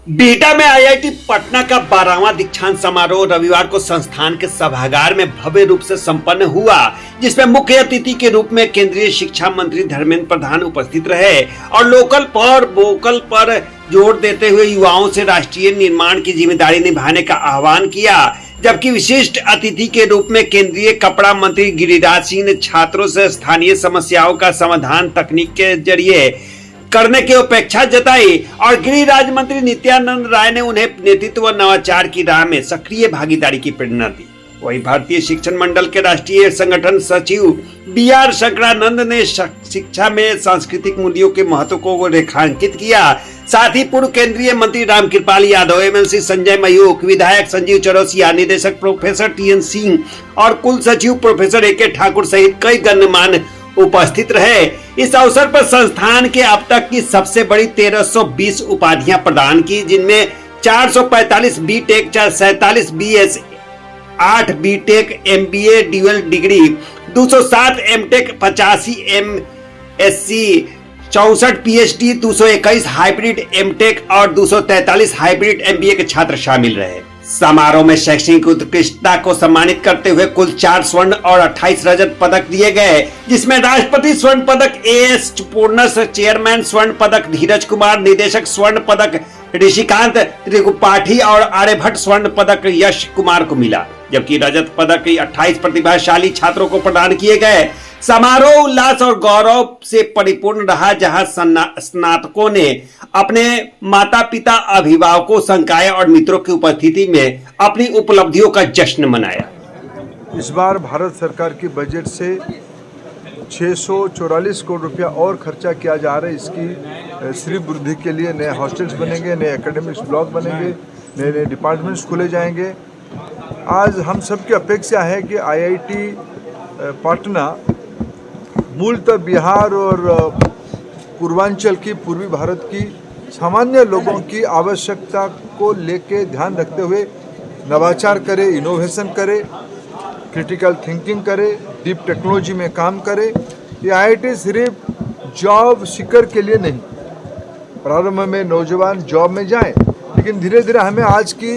बिहटा में आईआईटी पटना का 12वां दीक्षांत समारोह रविवार को संस्थान के सभागार में भव्य रूप से संपन्न हुआ, जिसमें मुख्य अतिथि के रूप में केंद्रीय शिक्षा मंत्री धर्मेंद्र प्रधान उपस्थित रहे और लोकल पर वोकल पर जोर देते हुए युवाओं से राष्ट्रीय निर्माण की जिम्मेदारी निभाने का आह्वान किया। जबकि विशिष्ट अतिथि के रूप में केंद्रीय कपड़ा मंत्री गिरिराज सिंह ने छात्रों से स्थानीय समस्याओं का समाधान तकनीक के जरिए करने की अपेक्षा जताई और गृह राज्य मंत्री नित्यानंद राय ने उन्हें नेतृत्व व नवाचार की राह में सक्रिय भागीदारी की प्रेरणा दी। वहीं भारतीय शिक्षण मंडल के राष्ट्रीय संगठन सचिव बीआर शंकरानंद ने शिक्षा में सांस्कृतिक मूल्यों के महत्व को रेखांकित किया। साथ ही पूर्व केंद्रीय मंत्री रामकृपाल यादव, एमएलसी संजय मयूख, विधायक संजीव चौरसिया, निदेशक प्रोफेसर टीएन सिंह और कुल सचिव प्रोफेसर एके ठाकुर सहित कई गणमान्य उपस्थित रहे। इस अवसर पर संस्थान के अब तक की सबसे बड़ी 1320 उपाधियां प्रदान की, जिनमें 445 BTech, 47 BS, 8 BTech, MBA dual degree, 207 MTech, 85 MSc, 64 PhD, 221 hybrid MTech और 243 हाइब्रिड एमबीए के छात्र शामिल रहे। समारोह में शैक्षणिक उत्कृष्टता को सम्मानित करते हुए कुल 4 स्वर्ण और 28 रजत पदक दिए गए, जिसमें राष्ट्रपति स्वर्ण पदक एएस पूर्णस, चेयरमैन स्वर्ण पदक धीरज कुमार, निदेशक स्वर्ण पदक ऋषिकांत त्रिपाठी और आर्यभट्ट स्वर्ण पदक यश कुमार को मिला। जबकि रजत पदक 28 प्रतिभाशाली छात्रों को प्रदान किए गए। समारोह उल्लास और गौरव से परिपूर्ण रहा, जहां स्नातकों ने अपने माता पिता, अभिभावकों, संकाय और मित्रों की उपस्थिति में अपनी उपलब्धियों का जश्न मनाया। इस बार भारत सरकार की बजट से 644 करोड़ रुपया और खर्चा किया जा रहा है। इसकी श्री वृद्धि के लिए नए हॉस्टल्स बनेंगे, नए एकेडमिक्स ब्लॉक बनेंगे, नए नए डिपार्टमेंट्स खोले जाएंगे। आज हम सबकी अपेक्षा है कि आईआईटी पटना मूलतः बिहार और पूर्वांचल की, पूर्वी भारत की सामान्य लोगों की आवश्यकता को लेके ध्यान रखते हुए नवाचार करे, इनोवेशन करे, क्रिटिकल थिंकिंग करे, डीप टेक्नोलॉजी में काम करे। ये आईआईटी सिर्फ जॉब सीकर के लिए नहीं, प्रारंभ में नौजवान जॉब में जाएं, लेकिन धीरे धीरे हमें आज की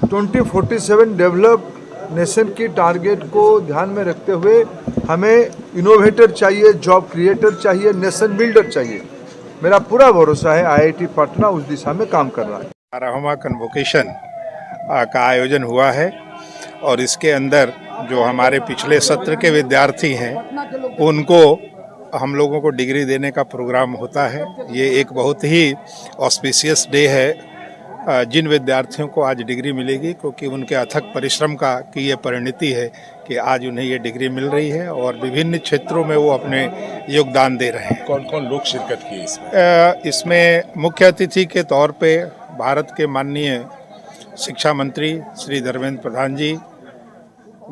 2047 डेवलप नेशन की टारगेट को ध्यान में रखते हुए हमें इनोवेटर चाहिए, जॉब क्रिएटर चाहिए, नेशन बिल्डर चाहिए। मेरा पूरा भरोसा है आईआईटी पटना उस दिशा में काम कर रहा है। 12वां कन्वोकेशन का आयोजन हुआ है और इसके अंदर जो हमारे पिछले सत्र के विद्यार्थी हैं उनको हम लोगों को डिग्री देने का प्रोग्राम होता है। ये एक बहुत ही ऑस्पिशियस डे है। जिन विद्यार्थियों को आज डिग्री मिलेगी, क्योंकि उनके अथक परिश्रम की ये परिणति है कि आज उन्हें ये डिग्री मिल रही है और विभिन्न क्षेत्रों में वो अपने योगदान दे रहे हैं। कौन कौन लोग शिरकत किए इसमें? इसमें मुख्य अतिथि के तौर पे भारत के माननीय शिक्षा मंत्री श्री धर्मेंद्र प्रधान जी,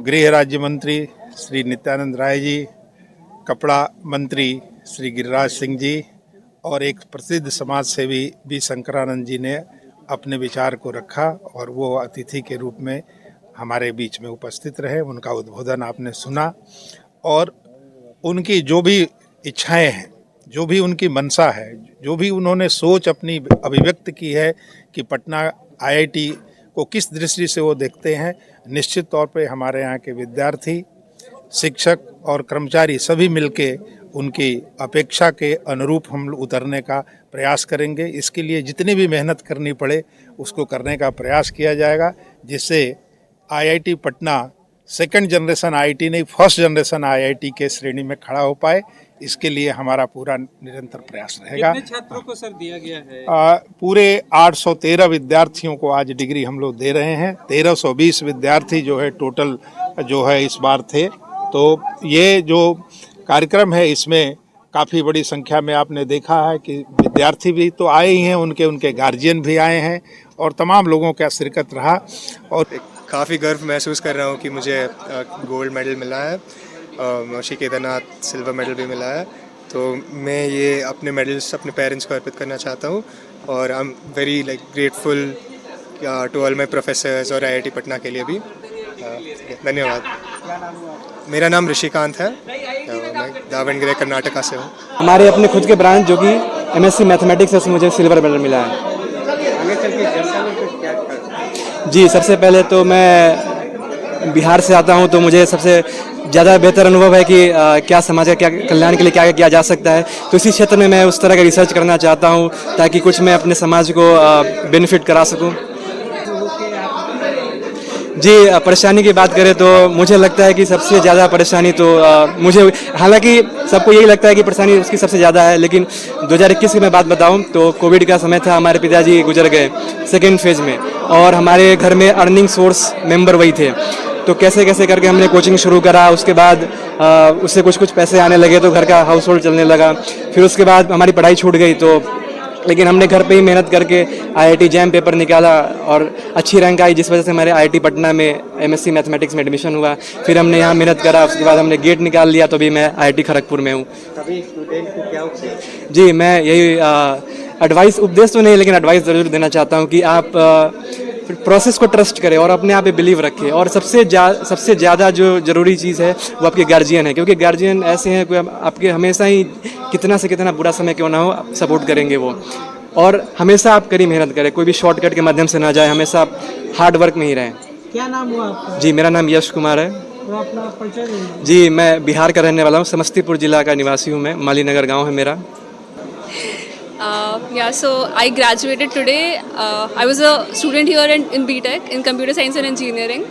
गृह राज्य मंत्री श्री नित्यानंद राय जी, कपड़ा मंत्री श्री गिरिराज सिंह जी और एक प्रसिद्ध समाज सेवी बी शंकरानंद जी ने अपने विचार को रखा और वो अतिथि के रूप में हमारे बीच में उपस्थित रहे। उनका उद्बोधन आपने सुना और उनकी जो भी इच्छाएं हैं, जो भी उनकी मंशा है, जो भी उन्होंने सोच अपनी अभिव्यक्त की है कि पटना आईआईटी को किस दृष्टि से वो देखते हैं, निश्चित तौर पे हमारे यहाँ के विद्यार्थी, शिक्षक और कर्मचारी सभी मिलके उनकी अपेक्षा के अनुरूप हम उतरने का प्रयास करेंगे। इसके लिए जितनी भी मेहनत करनी पड़े उसको करने का प्रयास किया जाएगा, जिससे IIT Patna second generation IIT नहीं, फर्स्ट जनरेशन आईआईटी के श्रेणी में खड़ा हो पाए। इसके लिए हमारा पूरा निरंतर प्रयास रहेगा। कितने छात्रों को सर दिया गया है? पूरे 813 विद्यार्थियों को आज डिग्री हम लोग दे रहे हैं। 1320 विद्यार्थी जो है टोटल जो है इस बार थे। तो ये जो कार्यक्रम है इसमें काफ़ी बड़ी संख्या में आपने देखा है कि विद्यार्थी भी तो आए ही हैं, उनके गार्जियन भी आए हैं और तमाम लोगों का शिरकत रहा। और काफ़ी गर्व महसूस कर रहा हूँ कि मुझे गोल्ड मेडल मिला है, श्री केदारनाथ सिल्वर मेडल भी मिला है। तो मैं ये अपने मेडल्स अपने पेरेंट्स को अर्पित करना चाहता हूँ और I am very grateful to all my professors और आईआईटी पटना के लिए भी। धन्यवाद। मेरा नाम ऋषिकांत है, मैं दावणगेरे कर्नाटका से हूँ। हमारे अपने खुद के ब्रांच जो कि एमएससी मैथमेटिक्स है, उसमें मुझे सिल्वर मेडल मिला है। आगे चल के जनता में फिर क्या कर जी, सबसे पहले तो मैं बिहार से आता हूं, तो मुझे सबसे ज़्यादा बेहतर अनुभव है कि क्या समाज का क्या कल्याण के लिए क्या किया जा सकता है। तो इसी क्षेत्र में मैं उस तरह का रिसर्च करना चाहता हूं ताकि कुछ मैं अपने समाज को बेनिफिट करा सकूं। जी, परेशानी की बात करें तो मुझे लगता है कि सबसे ज़्यादा परेशानी तो मुझे, हालांकि सबको यही लगता है कि परेशानी उसकी सबसे ज़्यादा है, लेकिन 2021 की मैं बात बताऊं तो कोविड का समय था, हमारे पिताजी गुजर गए सेकेंड फेज में, और हमारे घर में अर्निंग सोर्स मेंबर वही थे। तो कैसे कैसे करके हमने कोचिंग शुरू करा, उसके बाद उससे कुछ पैसे आने लगे तो घर का हाउस होल्ड चलने लगा। फिर उसके बाद हमारी पढ़ाई छूट गई, तो लेकिन हमने घर पे ही मेहनत करके आईआईटी जैम पेपर निकाला और अच्छी रैंक आई, जिस वजह से हमारे आईआईटी पटना में एमएससी मैथमेटिक्स में एडमिशन हुआ। फिर हमने यहाँ मेहनत करा, उसके बाद हमने गेट निकाल लिया, तो अभी मैं आईआईटी खड़गपुर में हूँ। अभी स्टूडेंट को क्या उपदेश? जी, मैं यही एडवाइस, उपदेश तो नहीं लेकिन एडवाइस ज़रूर देना चाहता हूँ कि आप प्रोसेस को ट्रस्ट करें और अपने आप पे बिलीव रखें। और सबसे ज़्यादा जो ज़रूरी चीज़ है वो आपके गार्जियन है, क्योंकि गार्जियन ऐसे हैं कि आपके हमेशा ही कितना से कितना बुरा समय क्यों ना हो सपोर्ट करेंगे वो। और हमेशा आप कड़ी मेहनत करें, कोई भी शॉर्टकट के माध्यम से ना जाए, हमेशा आप हार्ड वर्क में ही रहें। क्या नाम हुआ आपका? जी, मेरा नाम यश कुमार है। तो अपना परिचय देंगे। जी, मैं बिहार का रहने वाला हूँ, समस्तीपुर जिला का निवासी हूँ मैं, मालीनगर गाँव है मेरा। Yeah, so I graduated today. I was a student here in BTech in Computer Science and Engineering,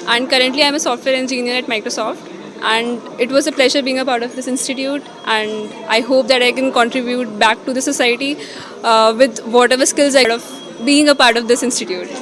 and currently I'm a software engineer at Microsoft. And it was a pleasure being a part of this institute, and I hope that I can contribute back to the society with whatever skills I have of being a part of this institute.